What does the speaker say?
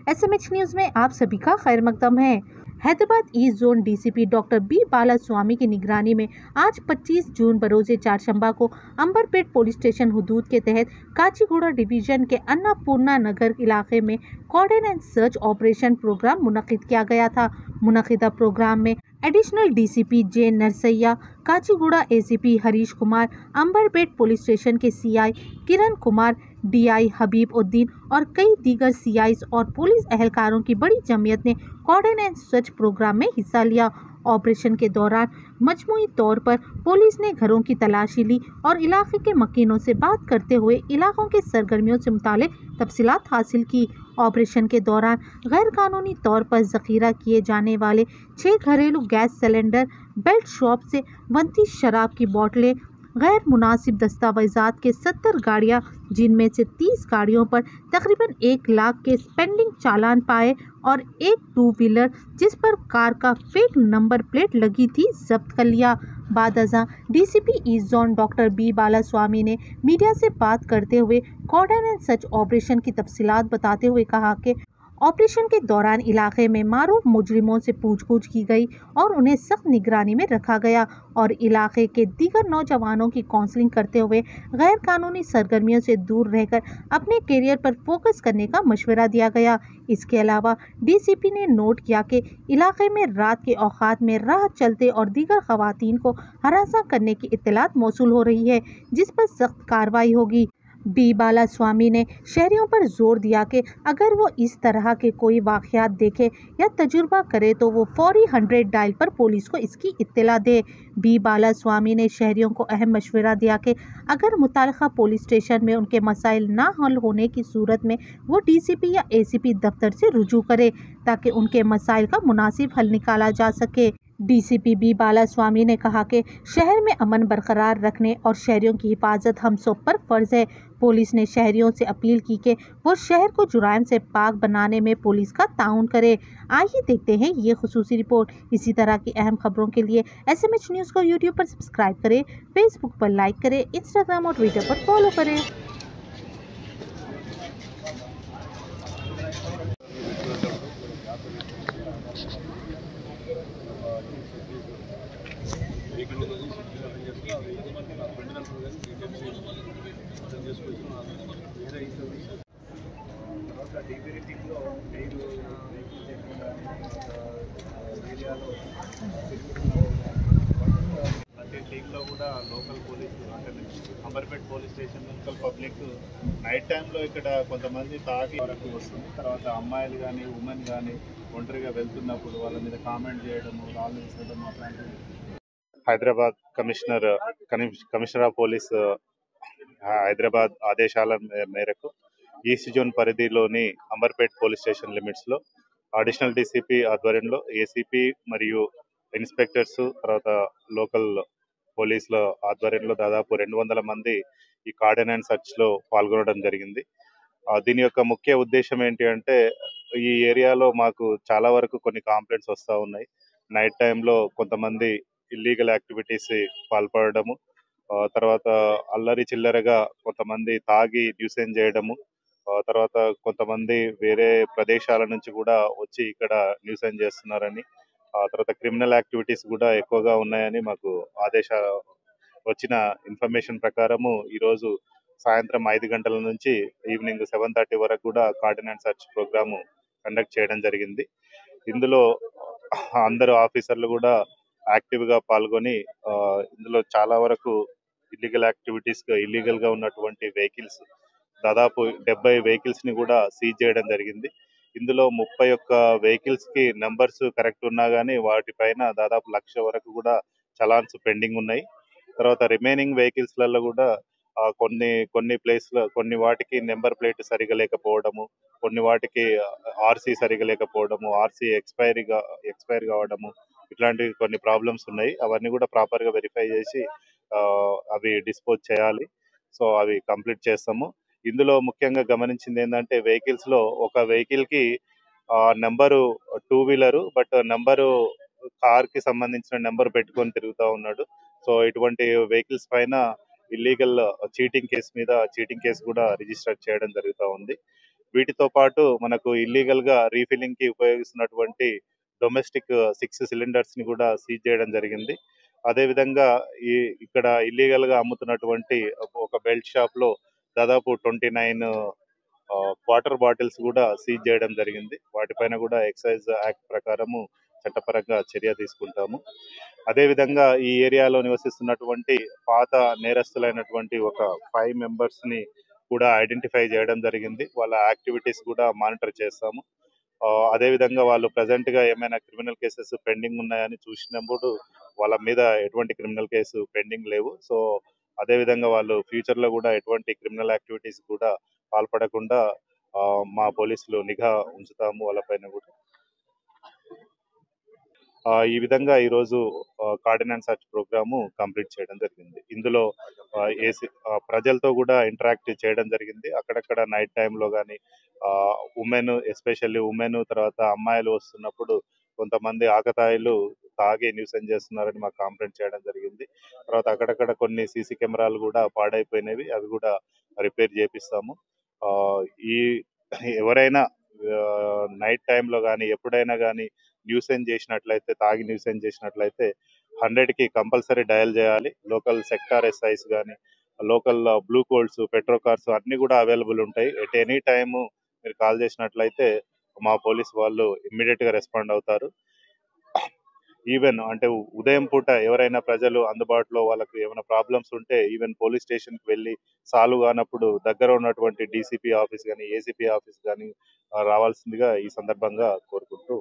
SMH news में आप सभी का खैर मकदम है। Hyderabad east zone DCP doctor B Bala Swamy की निगरानी में आज 25 जून बरोजे चारशंबा को अंबरपेट पुलिस स्टेशन हुदूद के तहत काचीगुड़ा डिवीजन के अन्नपूर्णा नगर इलाके में cordon and search operation programme मुनक्किद किया गया था। मुनक्किदा प्रोग्राम में additional DCP J Narsaiah, Kachiguda ACP Harish Kumar, Amberpet police station के सीआई किरण कुमार, डीआई हबीब उद्दीन और कई दीगर सीआईज और पुलिस एहलकारों की बड़ी जमीयत ने कॉर्डन एंड सर्च प्रोग्राम में हिस्सा लिया। ऑपरेशन के दौरान मजमूई तौर पर पुलिस ने घरों की तलाशी ली और इलाके के मकीनों से बात करते हुए इलाकों के सरगर्मियों से मुतालिक तफसीलात हासिल की। ऑपरेशन के दौरान गैर कानूनी तौर पर जखीरा किए जाने वाले 6 घरेलू गैस सिलेंडर, बेल्ट शॉप से 32 शराब की बोतलें, गैर मुनासिब दस्तावेजात के 70 गाड़ियाँ, जिनमें से 30 गाड़ियों पर तकरीबन 1 लाख के पेंडिंग चालान पाए और एक 2 व्हीलर जिस पर कार का फेक नंबर प्लेट लगी थी जब्त कर लिया। बाद अज़ां DCP east zone doctor B Bala Swamy ने मीडिया से बात करते हुए कॉर्डन एंड सर्च ऑपरेशन की तफसीलात बताते हुए कहा कि ऑपरेशन के दौरान इलाके में मारूफ मुजरिमों से पूछताछ की गई और उन्हें सख्त निगरानी में रखा गया और इलाके के दीगर नौजवानों की काउंसलिंग करते हुए गैर कानूनी सरगर्मियों से दूर रहकर अपने कैरियर पर फोकस करने का मशवरा दिया गया। इसके अलावा डीसीपी ने नोट किया कि इलाके में रात के औकात में राह चलते और दीगर खवातीन को हरासा करने की इत्तलात मौसूल हो रही है, जिस पर सख्त कार्रवाई होगी। बी बाला स्वामी ने शहरियों पर जोर दिया कि अगर वो इस तरह के कोई वाक़यात देखे या तजुर्बा करे तो वो फौरी 100 डायल पर पुलिस को इसकी इत्तला दे। बी बाला स्वामी ने शहरियों को अहम मशवरा दिया कि अगर मुताल्लिक़ा पुलिस स्टेशन में उनके मसाइल ना हल होने की सूरत में वो डीसीपी या एसीपी दफ्तर से रुजू करे ताकि उनके मसाइल का मुनासिब हल निकाला जा सके। डीसीपी बी बाला स्वामी ने कहा कि शहर में अमन बरकरार रखने और शहरियों की हिफाजत हम सब पर फर्ज है। पुलिस ने शहरियों से अपील की कि वो शहर को जुराइम से पाक बनाने में पुलिस का ताउन करे। आइए देखते हैं ये खुसूसी रिपोर्ट। इसी तरह की अहम खबरों के लिए एसएमएच न्यूज़ को यूट्यूब पर सब्सक्राइब करें, फेसबुक पर लाइक करें, इंस्टाग्राम और ट्विटर पर फॉलो करें। ప్రతి టీంలో కూడా లోకల్ పోలీసు అంటే Amberpet police station local public night టైంలో ఇక్కడ కొంతమంది తాగి వరకు వస్తుంది. తర్వాత అమ్మాయిలు కానీ ఉమెన్ కానీ ఒంటరిగా వెళ్తున్నప్పుడు వాళ్ళ మీద కామెంట్ చేయడము, రాళ్ళు వేసడము అట్లాంటివి. Hyderabad commissioner of police Hyderabad ఆదేశాల మేరకు ఈస్ట్ జోన్ పరిధిలోని అంబర్పేట్ పోలీస్ స్టేషన్ లిమిట్స్లో అడిషనల్ డీసీపీ ఆధ్వర్యంలో ఏసీపీ మరియు ఇన్స్పెక్టర్స్, తర్వాత లోకల్ పోలీసుల ఆధ్వర్యంలో దాదాపు 200 మంది ఈ కార్డన్ అండ్ సర్చ్ లో పాల్గొనడం జరిగింది. దీని యొక్క ముఖ్య ఉద్దేశం ఏంటి అంటే, ఈ ఏరియాలో మాకు చాలా వరకు కొన్ని కంప్లైంట్స్ వస్తూ ఉన్నాయి. నైట్ టైంలో కొంతమంది ఇల్లీగల్ యాక్టివిటీస్ పాల్పడము, తర్వాత అల్లరి చిల్లరగా కొంతమంది తాగి న్యూసెన్స్ చేయడము, తర్వాత కొంతమంది వేరే ప్రదేశాల నుంచి కూడా వచ్చి ఇక్కడ న్యూసెన్స్ చేస్తున్నారని, తర్వాత క్రిమినల్ యాక్టివిటీస్ కూడా ఎక్కువగా ఉన్నాయని మాకు వచ్చిన ఇన్ఫర్మేషన్ ప్రకారము ఈరోజు సాయంత్రం 5 గంటల నుంచి ఈవినింగ్ 7:30 వరకు కూడా cordon and search programme conduct చేయడం జరిగింది. ఇందులో అందరూ ఆఫీసర్లు కూడా యాక్టివ్గా పాల్గొని ఇందులో చాలా వరకు ఇల్లీగల్ గా ఉన్నటువంటి వెహికల్స్ దాదాపు 70 వెహికల్స్ ని కూడా సీజ్ చేయడం జరిగింది. ఇందులో 31 వెహికల్స్ కి నెంబర్స్ కరెక్ట్ ఉన్నా కానీ వాటిపైన దాదాపు 1,00,000 వరకు కూడా చలాన్స్ పెండింగ్ ఉన్నాయి. తర్వాత రిమైనింగ్ వెహికల్స్ లలో కూడా కొన్ని వాటికి నెంబర్ ప్లేట్ సరిగా లేకపోవడము, కొన్ని వాటికి ఆర్సీ సరిగా లేకపోవడము, ఆర్సీ ఎక్స్పైర్ కావడము, ఇట్లాంటి కొన్ని ప్రాబ్లమ్స్ ఉన్నాయి. అవన్నీ కూడా ప్రాపర్ గా వెరిఫై చేసి అవి డిస్పోజ్ చేయాలి. సో అవి కంప్లీట్ చేస్తాము. ఇందులో ముఖ్యంగా గమనించింది ఏంటంటే, వెహికల్స్ లో ఒక వెహికల్ కి number 2 wheeler, but number car కి సంబంధించిన నెంబర్ పెట్టుకొని తిరుగుతూ ఉన్నాడు. సో ఇటువంటి వెహికల్స్ పైన ఇల్లీగల్ చీటింగ్ కేసు కూడా రిజిస్టర్ చేయడం జరుగుతూ ఉంది. వీటితో పాటు మనకు ఇల్లీగల్గా రీఫిల్లింగ్కి ఉపయోగిస్తున్నటువంటి డొమెస్టిక్ 6 సిలిండర్స్ని కూడా సీజ్ చేయడం జరిగింది. అదేవిధంగా ఈ ఇక్కడ ఇల్లీగల్గా అమ్ముతున్నటువంటి ఒక బెల్ట్ షాప్లో దాదాపు 29 వాటర్ బాటిల్స్ కూడా సీజ్ చేయడం జరిగింది. వాటిపైన కూడా ఎక్సైజ్ యాక్ట్ ప్రకారము చట్టపరంగా చర్య తీసుకుంటాము. అదేవిధంగా ఈ ఏరియాలో నివసిస్తున్నటువంటి పాత నేరస్తులైనటువంటి ఒక 5 మెంబర్స్ని కూడా ఐడెంటిఫై చేయడం జరిగింది. వాళ్ళ యాక్టివిటీస్ కూడా మానిటర్ చేస్తాము. అదేవిధంగా వాళ్ళు ప్రజెంట్గా ఏమైనా క్రిమినల్ కేసెస్ పెండింగ్ ఉన్నాయని చూసినప్పుడు వాళ్ళ మీద ఎటువంటి క్రిమినల్ కేసు పెండింగ్ లేవు. సో అదేవిధంగా వాళ్ళు ఫ్యూచర్లో కూడా ఎటువంటి క్రిమినల్ యాక్టివిటీస్ కూడా పాల్పడకుండా మా పోలీసులు నిఘా ఉంచుతాము వాళ్ళపైన కూడా. ఈ విధంగా ఈరోజు కార్డినెన్స్ సర్చ్ ప్రోగ్రాము కంప్లీట్ చేయడం జరిగింది. ఇందులో ప్రజలతో కూడా ఇంటరాక్ట్ చేయడం జరిగింది. అక్కడక్కడ నైట్ టైంలో కానీ ఉమెన్, ఎస్పెషల్లీ ఉమెన్, తర్వాత అమ్మాయిలు వస్తున్నప్పుడు కొంతమంది ఆకతాయిలు తాగి న్యూసెన్స్ చేస్తున్నారని మాకు కంప్లైంట్ చేయడం జరిగింది. తర్వాత అక్కడక్కడ కొన్ని సీసీ కెమెరాలు కూడా పాడైపోయినవి, అవి కూడా రిపేర్ చేపిస్తాము. ఈ ఎవరైనా నైట్ టైంలో కానీ ఎప్పుడైనా కానీ న్యూసెన్స్ చేసినట్లయితే, తాగి న్యూసెన్స్ చేసినట్లయితే 100కి కంపల్సరీ డయల్ చేయాలి. లోకల్ సెక్టార్ ఎస్ఐస్ కానీ, local blue Colts, petro cars అన్నీ కూడా అవైలబుల్ ఉంటాయి. ఎట్ ఎనీ టైము మీరు కాల్ చేసినట్లయితే మా పోలీస్ వాళ్ళు ఇమ్మీడియట్గా రెస్పాండ్ అవుతారు. ఈవెన్ అంటే ఉదయం పూట ఎవరైనా ప్రజలు అందుబాటులో వాళ్ళకు ఏమైనా ప్రాబ్లమ్స్ ఉంటే ఈవెన్ పోలీస్ స్టేషన్కి వెళ్ళి సాల్వ్ కానప్పుడు దగ్గర ఉన్నటువంటి డీసీపీ ఆఫీస్ కానీ, ఏసీపీ ఆఫీస్ కానీ రావాల్సిందిగా ఈ సందర్భంగా కోరుకుంటూ